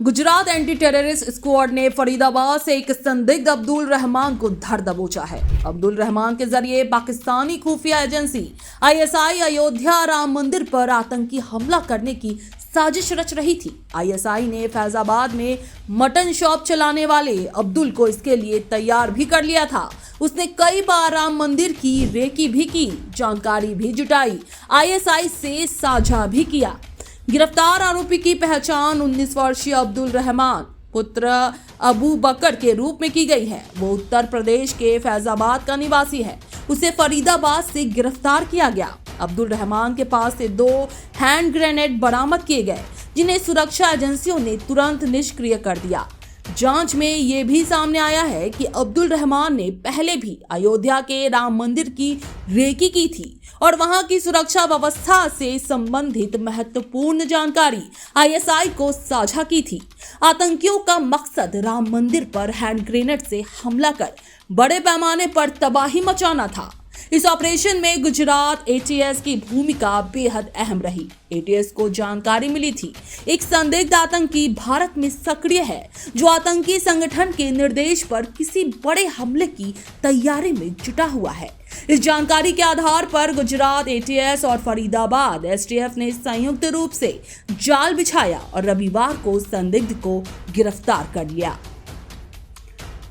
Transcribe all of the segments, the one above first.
Gujarat anti terrorist squad ने फरीदाबाद से एक संदिग्ध अब्दुल रहमान को धर दबोचा है। अब्दुल रहमान के जरिए पाकिस्तानी खुफिया एजेंसी आईएसआई अयोध्या राम मंदिर पर आतंकी हमला करने की साजिश रच रही थी। आईएसआई ने फैजाबाद में मटन शॉप चलाने वाले अब्दुल को इसके लिए तैयार भी कर लिया था। उसने कई बार राम मंदिर की रेकी भी की, जानकारी भी जुटाई, आईएसआई से साझा भी किया। गिरफ्तार आरोपी की पहचान 19 वर्षीय अब्दुल रहमान पुत्र अबू बकर के रूप में की गई है। वो उत्तर प्रदेश के फैजाबाद का निवासी है। उसे फरीदाबाद से गिरफ्तार किया गया। अब्दुल रहमान के पास से 2 हैंड ग्रेनेड बरामद किए गए, जिन्हें सुरक्षा एजेंसियों ने तुरंत निष्क्रिय कर दिया। जांच में ये भी सामने आया है कि अब्दुल रहमान ने पहले भी अयोध्या के राम मंदिर की रेकी की थी और वहां की सुरक्षा व्यवस्था से संबंधित महत्वपूर्ण जानकारी आईएसआई को साझा की थी। आतंकियों का मकसद राम मंदिर पर हैंड ग्रेनेड से हमला कर बड़े पैमाने पर तबाही मचाना था। इस ऑपरेशन में गुजरात एटीएस की भूमिका बेहद अहम रही। एटीएस को जानकारी मिली थी एक संदिग्ध आतंकी भारत में सक्रिय है, जो आतंकी संगठन के निर्देश पर किसी बड़े हमले की तैयारी में जुटा हुआ है। इस जानकारी के आधार पर गुजरात एटीएस और फरीदाबाद एसटीएफ ने संयुक्त रूप से जाल बिछाया और रविवार को संदिग्ध को गिरफ्तार कर लिया।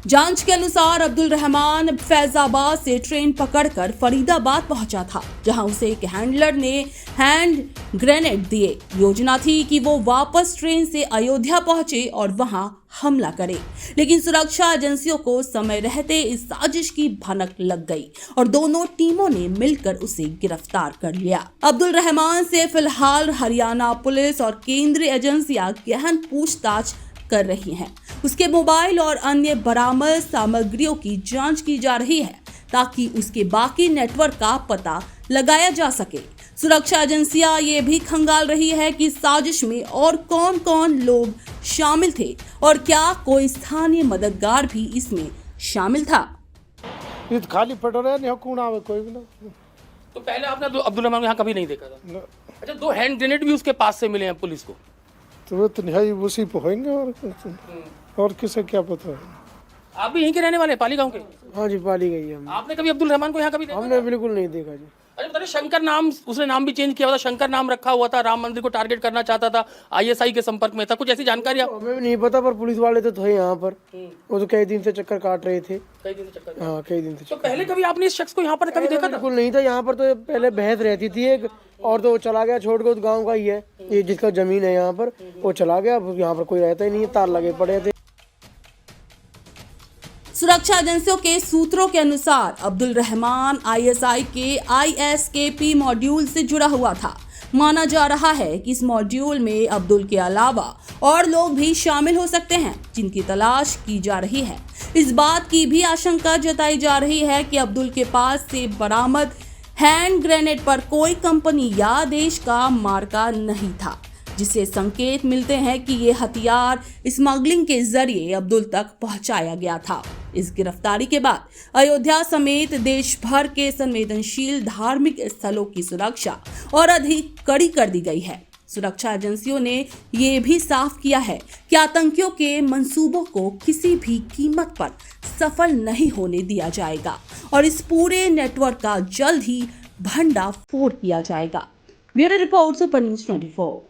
जांच के अनुसार अब्दुल रहमान फैजाबाद से ट्रेन पकड़कर फरीदाबाद पहुंचा था, जहां उसे एक हैंडलर ने हैंड ग्रेनेड दिए। योजना थी कि वो वापस ट्रेन से अयोध्या पहुंचे और वहां हमला करे, लेकिन सुरक्षा एजेंसियों को समय रहते इस साजिश की भनक लग गई और दोनों टीमों ने मिलकर उसे गिरफ्तार कर लिया। अब्दुल रहमान से फिलहाल हरियाणा पुलिस और केंद्रीय एजेंसियां गहन पूछताछ कर रही हैं। उसके मोबाइल और अन्य बरामद सामग्रियों की जांच की जा रही है, ताकि उसके बाकी नेटवर्क का पता लगाया जा सके। सुरक्षा एजेंसियां ये भी खंगाल रही है कि साजिश में और कौन-कौन लोग शामिल थे और क्या कोई स्थानीय मददगार भी इसमें शामिल था। ये तो खाली पटोरा है, नहीं कौन आवे कोई भी ना। तो पहले आपने अब्दुल रहमान को यहाँ कभी नहीं देखा था? ना। अच्छा, 2 हैंड ग्रेनेड भी उसके पास से मिले हैं पुलिस को। तो वो तो नहीं उसी पे होंगे और किसे क्या पता है। आप भी यहीं के रहने वाले हैं, पाली गांव के? हाँ जी, पाली गई है। आपने कभी अब्दुल रहमान को यहाँ कभी देखा? हमने बिल्कुल नहीं देखा जी। अरे बता रहे शंकर नाम, उसने नाम भी चेंज किया हुआ था, शंकर नाम रखा हुआ था, राम मंदिर को टारगेट करना चाहता था, आईएसआई के संपर्क में था। कुछ ऐसी जानकारी हमें भी नहीं पता, पर पुलिस वाले तो थे यहाँ पर। वो तो कई दिन से चक्कर काट रहे थे। कई दिन से चक्कर? हाँ, कई दिन से। तो पहले कभी आपने इस शख्स को यहाँ पर कभी देखा था? बिल्कुल नहीं था। यहाँ पर तो पहले बहस रहती थी एक, और तो वो चला गया छोड़ के। गाँव का ही है ये, जिसका जमीन है यहाँ पर, वो चला गया। यहाँ पर कोई रहता ही नहीं है, तार लगे पड़े थे। सुरक्षा एजेंसियों के सूत्रों के अनुसार अब्दुल रहमान आईएसआई के आईएसकेपी मॉड्यूल से जुड़ा हुआ था। माना जा रहा है कि इस मॉड्यूल में अब्दुल के अलावा और लोग भी शामिल हो सकते हैं, जिनकी तलाश की जा रही है। इस बात की भी आशंका जताई जा रही है कि अब्दुल के पास से बरामद हैंड ग्रेनेड पर कोई कंपनी या देश का मार्का नहीं था, जिससे संकेत मिलते हैं कि ये हथियार स्मगलिंग के जरिए अब्दुल तक पहुंचाया गया था। इस गिरफ्तारी के बाद अयोध्या समेत देश भर के संवेदनशील धार्मिक स्थलों की सुरक्षा और अधिक कड़ी कर दी गई है। सुरक्षा एजेंसियों ने ये भी साफ किया है कि आतंकियों के मंसूबों को किसी भी कीमत पर सफल नहीं होने दिया जाएगा और इस पूरे नेटवर्क का जल्द ही भंडाफोड़ किया जाएगा। Bureau report super news 24।